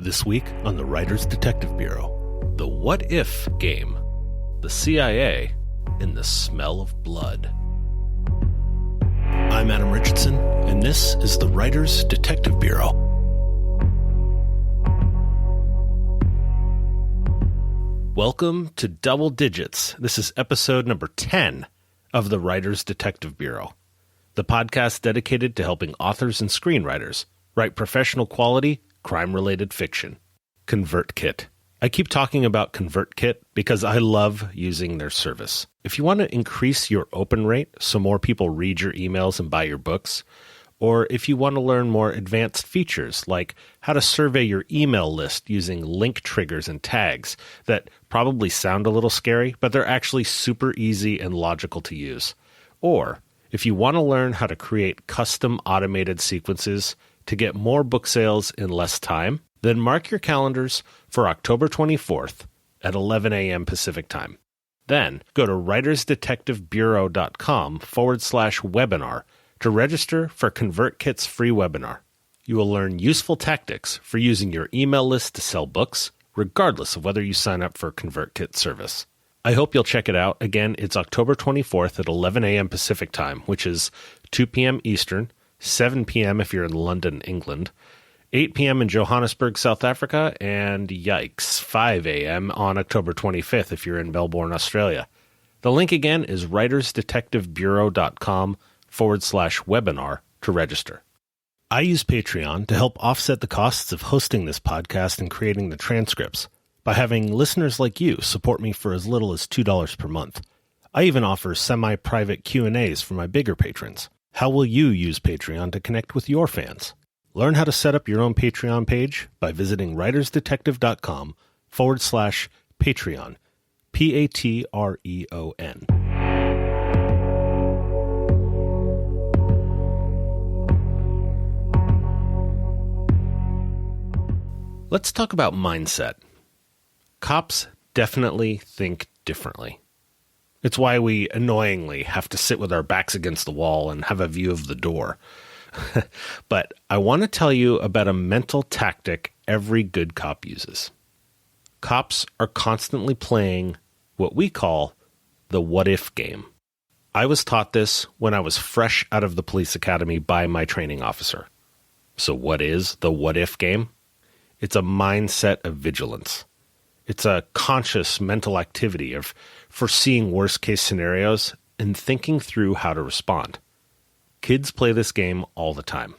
This week on the Writers Detective Bureau, the What-If Game, the CIA, and the smell of blood. I'm Adam Richardson, and this is the Writers Detective Bureau. Welcome to Double Digits. This is episode number 10 of the Writers Detective Bureau, the podcast dedicated to helping authors and screenwriters write professional quality, crime-related fiction. ConvertKit. I keep talking about ConvertKit because I love using their service. If you want to increase your open rate so more people read your emails and buy your books, or if you want to learn more advanced features like how to survey your email list using link triggers and tags that probably sound a little scary, but they're actually super easy and logical to use. Or if you want to learn how to create custom automated sequences to get more book sales in less time, then mark your calendars for October 24th at 11 a.m. Pacific Time. Then go to writersdetectivebureau.com/webinar to register for ConvertKit's free webinar. You will learn useful tactics for using your email list to sell books, regardless of whether you sign up for ConvertKit service. I hope you'll check it out. Again, it's October 24th at 11 a.m. Pacific Time, which is 2 p.m. Eastern, 7 p.m. if you're in London, England, 8 p.m. in Johannesburg, South Africa, and yikes, 5 a.m. on October 25th if you're in Melbourne, Australia. The link again is writersdetectivebureau.com/webinar to register. I use Patreon to help offset the costs of hosting this podcast and creating the transcripts by having listeners like you support me for as little as $2 per month. I even offer semi-private Q&As for my bigger patrons. How will you use Patreon to connect with your fans? Learn how to set up your own Patreon page by visiting writersdetective.com/Patreon, Patreon. Let's talk about mindset. Cops definitely think differently. It's why we annoyingly have to sit with our backs against the wall and have a view of the door. But I want to tell you about a mental tactic every good cop uses. Cops are constantly playing what we call the what-if game. I was taught this when I was fresh out of the police academy by my training officer. So what is the what-if game? It's a mindset of vigilance. It's a conscious mental activity of foreseeing worst-case scenarios and thinking through how to respond. Kids play this game all the time.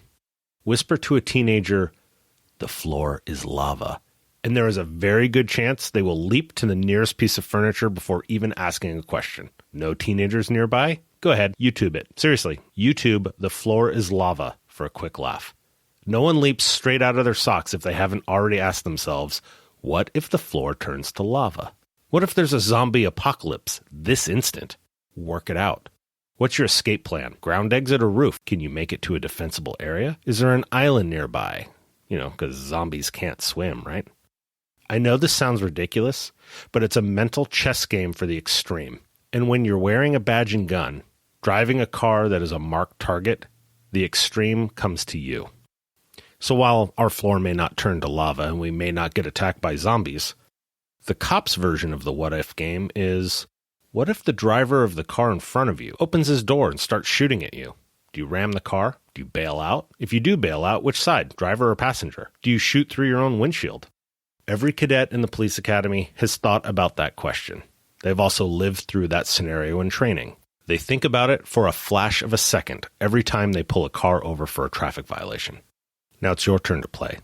Whisper to a teenager, "The floor is lava," and there is a very good chance they will leap to the nearest piece of furniture before even asking a question. No teenagers nearby? Go ahead, YouTube it. Seriously, YouTube "The floor is lava" for a quick laugh. No one leaps straight out of their socks if they haven't already asked themselves, what if the floor turns to lava? What if there's a zombie apocalypse this instant? Work it out. What's your escape plan? Ground exit or roof? Can you make it to a defensible area? Is there an island nearby? Because zombies can't swim, right? I know this sounds ridiculous, but it's a mental chess game for the extreme. And when you're wearing a badge and gun, driving a car that is a marked target, the extreme comes to you. So while our floor may not turn to lava and we may not get attacked by zombies, the cop's version of the what-if game is, what if the driver of the car in front of you opens his door and starts shooting at you? Do you ram the car? Do you bail out? If you do bail out, which side, driver or passenger? Do you shoot through your own windshield? Every cadet in the police academy has thought about that question. They've also lived through that scenario in training. They think about it for a flash of a second every time they pull a car over for a traffic violation. Now it's your turn to play.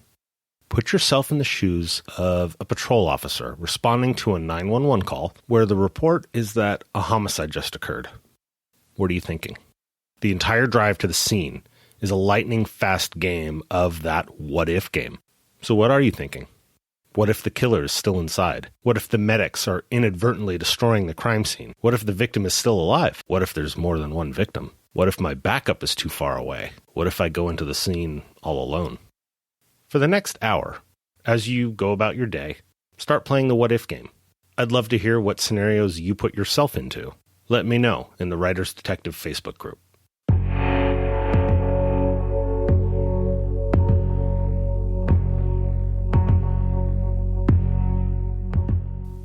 Put yourself in the shoes of a patrol officer responding to a 911 call where the report is that a homicide just occurred. What are you thinking? The entire drive to the scene is a lightning-fast game of that what-if game. So what are you thinking? What if the killer is still inside? What if the medics are inadvertently destroying the crime scene? What if the victim is still alive? What if there's more than one victim? What if my backup is too far away? What if I go into the scene all alone? For the next hour, as you go about your day, start playing the what-if game. I'd love to hear what scenarios you put yourself into. Let me know in the Writers Detective Facebook group.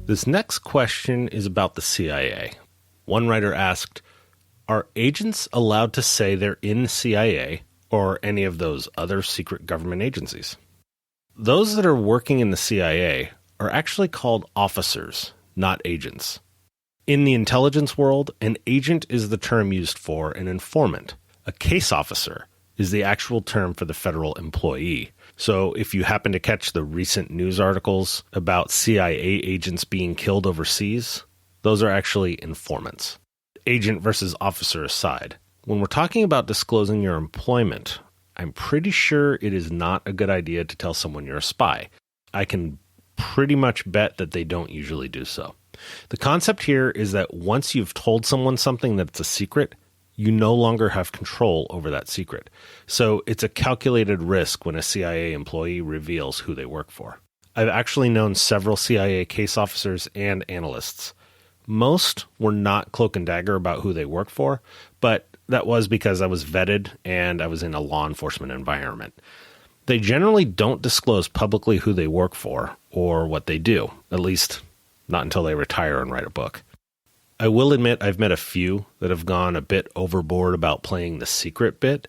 This next question is about the CIA. One writer asked, are agents allowed to say they're in the CIA or any of those other secret government agencies? Those that are working in the CIA are actually called officers, not agents. In the intelligence world, an agent is the term used for an informant. A case officer is the actual term for the federal employee. So if you happen to catch the recent news articles about CIA agents being killed overseas, those are actually informants. Agent versus officer aside, when we're talking about disclosing your employment, I'm pretty sure it is not a good idea to tell someone you're a spy. I can pretty much bet that they don't usually do so. The concept here is that once you've told someone something that's a secret, you no longer have control over that secret. So it's a calculated risk when a CIA employee reveals who they work for. I've actually known several CIA case officers and analysts. Most were not cloak and dagger about who they work for, but that was because I was vetted and I was in a law enforcement environment. They generally don't disclose publicly who they work for or what they do, at least not until they retire and write a book. I will admit I've met a few that have gone a bit overboard about playing the secret bit,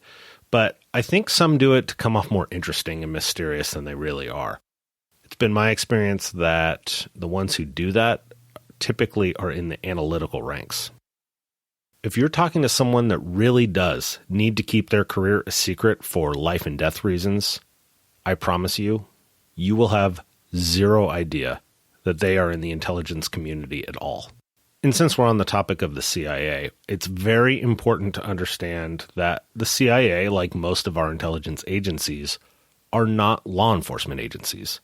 but I think some do it to come off more interesting and mysterious than they really are. It's been my experience that the ones who do that typically are in the analytical ranks. If you're talking to someone that really does need to keep their career a secret for life and death reasons, I promise you, you will have zero idea that they are in the intelligence community at all. And since we're on the topic of the CIA, it's very important to understand that the CIA, like most of our intelligence agencies, are not law enforcement agencies.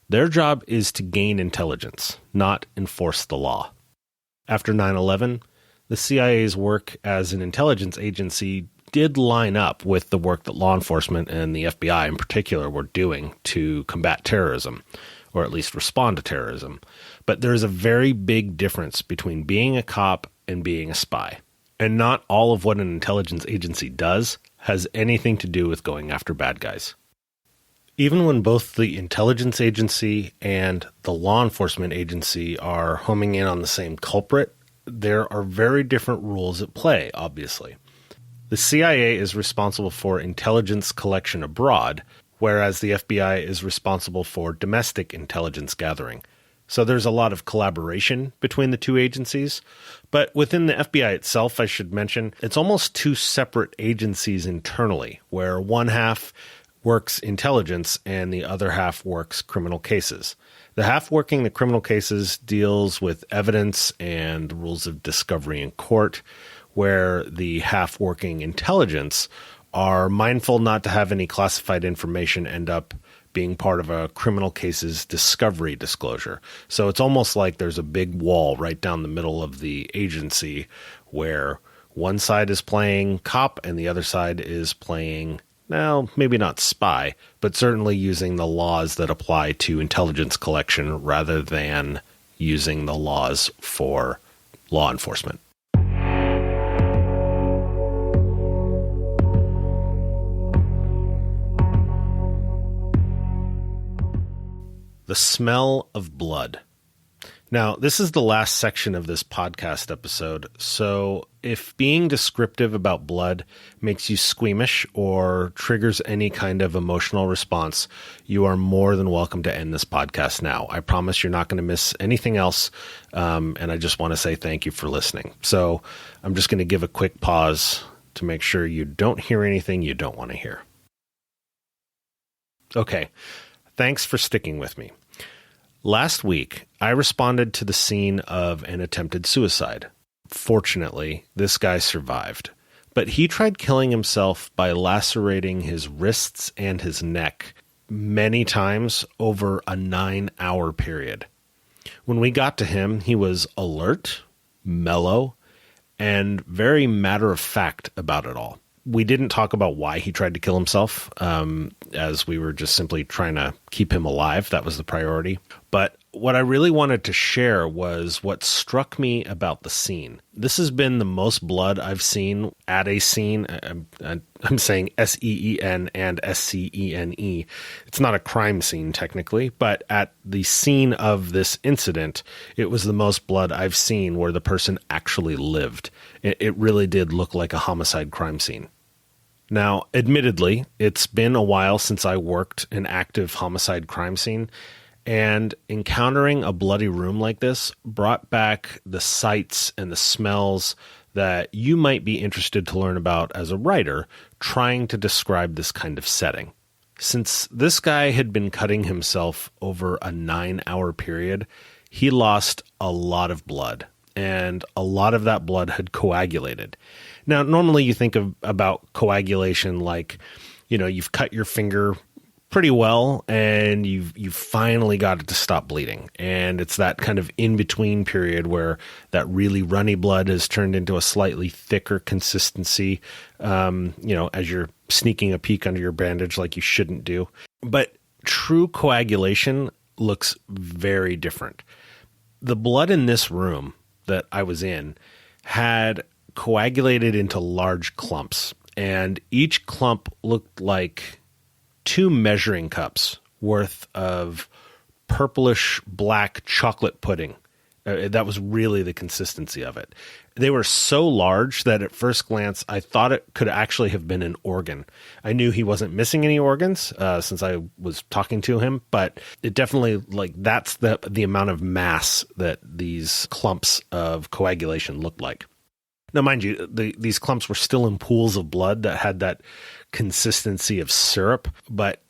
Their job is to gain intelligence, not enforce the law. After 9/11, the CIA's work as an intelligence agency did line up with the work that law enforcement and the FBI in particular were doing to combat terrorism, or at least respond to terrorism. But there's a very big difference between being a cop and being a spy. And not all of what an intelligence agency does has anything to do with going after bad guys. Even when both the intelligence agency and the law enforcement agency are homing in on the same culprit, there are very different rules at play, obviously. The CIA is responsible for intelligence collection abroad, whereas the FBI is responsible for domestic intelligence gathering. So there's a lot of collaboration between the two agencies. But within the FBI itself, I should mention, it's almost two separate agencies internally, where one half works intelligence and the other half works criminal cases. The half working the criminal cases deals with evidence and rules of discovery in court, where the half working intelligence are mindful not to have any classified information end up being part of a criminal case's discovery disclosure. So it's almost like there's a big wall right down the middle of the agency where one side is playing cop and the other side is playing, well, maybe not spy, but certainly using the laws that apply to intelligence collection rather than using the laws for law enforcement. The smell of blood. Now, this is the last section of this podcast episode, so if being descriptive about blood makes you squeamish or triggers any kind of emotional response, you are more than welcome to end this podcast now. I promise you're not going to miss anything else, and I just want to say thank you for listening. So I'm just going to give a quick pause to make sure you don't hear anything you don't want to hear. Okay, thanks for sticking with me. Last week, I responded to the scene of an attempted suicide. Fortunately, this guy survived, but he tried killing himself by lacerating his wrists and his neck many times over a 9-hour period. When we got to him, he was alert, mellow, and very matter-of-fact about it all. We didn't talk about why he tried to kill himself, as we were just simply trying to keep him alive. That was the priority. But what I really wanted to share was what struck me about the scene. This has been the most blood I've seen at a scene. I'm saying SEEN and SCENE. It's not a crime scene technically, but at the scene of this incident, it was the most blood I've seen where the person actually lived. It really did look like a homicide crime scene. Now, admittedly, it's been a while since I worked an active homicide crime scene, and encountering a bloody room like this brought back the sights and the smells that you might be interested to learn about as a writer trying to describe this kind of setting. Since this guy had been cutting himself over a 9-hour period, he lost a lot of blood, and a lot of that blood had coagulated. Now, normally you think about coagulation like, you've cut your finger pretty well and you've finally got it to stop bleeding. And it's that kind of in-between period where that really runny blood has turned into a slightly thicker consistency, as you're sneaking a peek under your bandage like you shouldn't do. But true coagulation looks very different. The blood in this room that I was in had coagulated into large clumps, and each clump looked like 2 measuring cups worth of purplish black chocolate pudding. That was really the consistency of it. They were so large that at first glance, I thought it could actually have been an organ. I knew he wasn't missing any organs since I was talking to him, but it definitely, that's the amount of mass that these clumps of coagulation looked like. Now, mind you, these clumps were still in pools of blood that had that consistency of syrup, but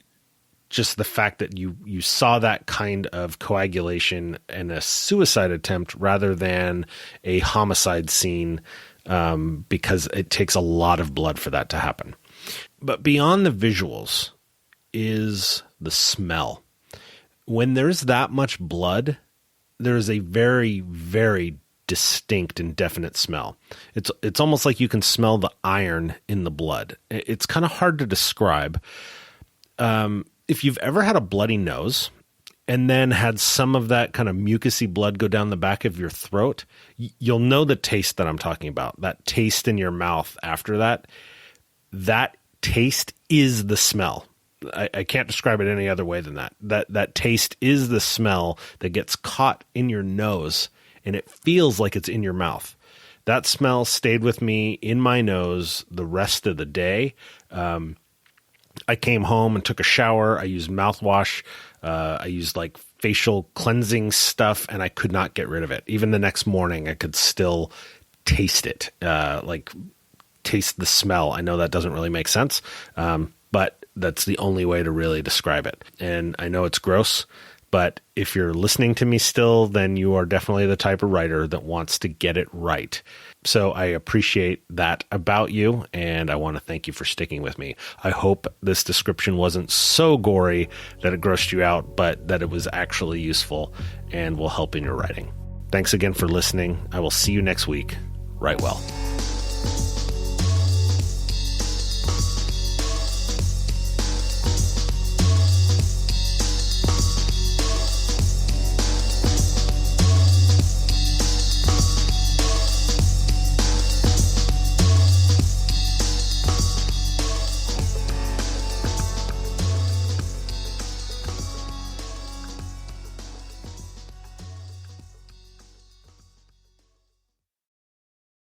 just the fact that you saw that kind of coagulation in a suicide attempt rather than a homicide scene, because it takes a lot of blood for that to happen. But beyond the visuals is the smell. When there's that much blood, there is a very, very distinct and definite smell. It's almost like you can smell the iron in the blood. It's kind of hard to describe. If you've ever had a bloody nose and then had some of that kind of mucousy blood go down the back of your throat, you'll know the taste that I'm talking about. That taste in your mouth after that. That taste is the smell. I can't describe it any other way than that. That taste is the smell that gets caught in your nose and it feels like it's in your mouth. That smell stayed with me in my nose the rest of the day. I came home and took a shower. I used mouthwash. I used facial cleansing stuff, and I could not get rid of it. Even the next morning, I could still taste it, taste the smell. I know that doesn't really make sense, but that's the only way to really describe it. And I know it's gross, but if you're listening to me still, then you are definitely the type of writer that wants to get it right. So I appreciate that about you, and I want to thank you for sticking with me. I hope this description wasn't so gory that it grossed you out, but that it was actually useful and will help in your writing. Thanks again for listening. I will see you next week. Write well.